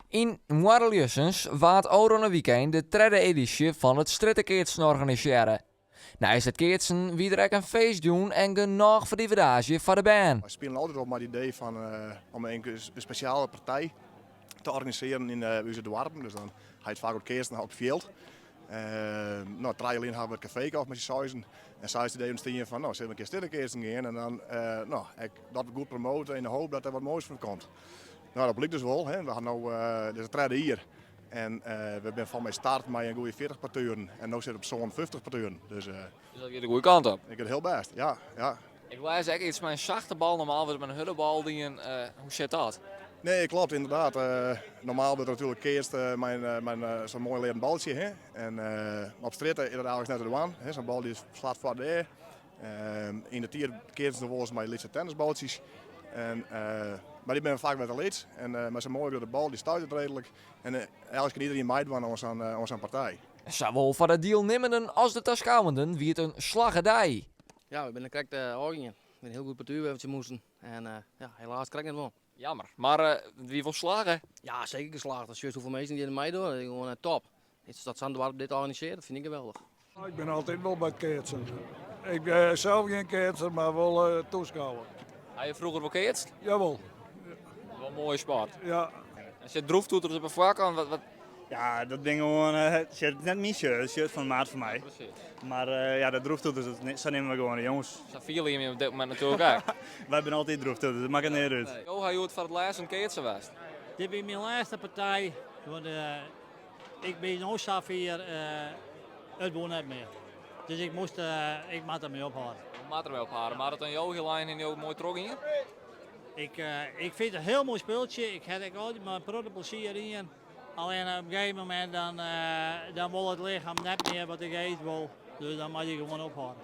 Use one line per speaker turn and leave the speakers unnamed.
In Noorderliessens waard Oranje Weekend de derde editie van het Strittenkeertsen organiseren. Naast het keertsen wie er ook een feest doen en genoeg voor die verdage voor de band.
We spelen altijd op met het idee van, om een speciale partij te organiseren in onze dorpen. Dus dan ga je het vaak op keertsen op het veld. Alleen hebben we het café gehad met die zuizen. En zuizen deden ons van, zullen we een keer Strittenkeertsen gaan. En dan dat we goed promoten in de hoop dat er wat moois van komt. Nou, dat lukt dus wel. Hè. We gaan nu, dit is het derde hier. En we zijn van mij start met een goede 40 parteuren. En nu zit het op zo'n 50 parteuren. Dus
Dus dat gaat de goede kant op.
ik vind het heel best, ja.
Ik wil zeggen, iets met een zachte bal normaal, met een hullebal die hoe zit dat?
Nee, klopt, inderdaad. Normaal wordt er natuurlijk eerst zo'n mooi leren baltje. Hè? En op stritten is dat eigenlijk net de one. Zo'n bal die slaat voor de air. In de tier keert ze volgens mij lietse tennisballetjes. Maar die ben vaak met de leeds. En met zo'n mooie de bal, die stuit het redelijk. En eigenlijk kan iedereen meedoen aan onze partij.
Zowel voor de deelnemenden als de toeschouwenden wie het een slaggedij.
Ja, we zijn correct oranje. We zijn heel goed partuur wat je moesten. En helaas krijg ik het wel.
Jammer, maar wie wil slagen?
Ja, zeker geslaagd. Als je hoeveel mensen die er meedoen, dat is gewoon top. Dat Zandvoort dit organiseert, dat vind ik geweldig.
Ik ben altijd wel bij het keertsen. Ik ben zelf geen keertser, maar wel toeschouwer.
Heb je vroeger wel keertst?
Jawel,
Wel een mooie sport.
ja.
Als je droeftoeters op een voorkant, wat...
Ja, dat ding gewoon, het is net mijn shirt, het shirt van de maat van mij.
Precies.
Maar dat droeftoeters, dat nemen we gewoon, jongens.
Zo vielen je op dit moment natuurlijk ook.
Wij zijn altijd droeftoeters, dat maakt het niet uit.
Jo, hij het voor het laatst een keertsen was.
Dit is mijn laatste partij, want ik ben nu zelf hier, het woont niet meer. Dus ik moest ermee ophouden.
Maat er wel op haar, maar dat een Jogelijn en jou mooi trok hier.
Ik vind het een heel mooi speeltje, ik heb er altijd mijn grote plezier in. Alleen op een gegeven moment dan wil het lichaam net meer wat ik eet wil, dus dan moet je gewoon ophouden.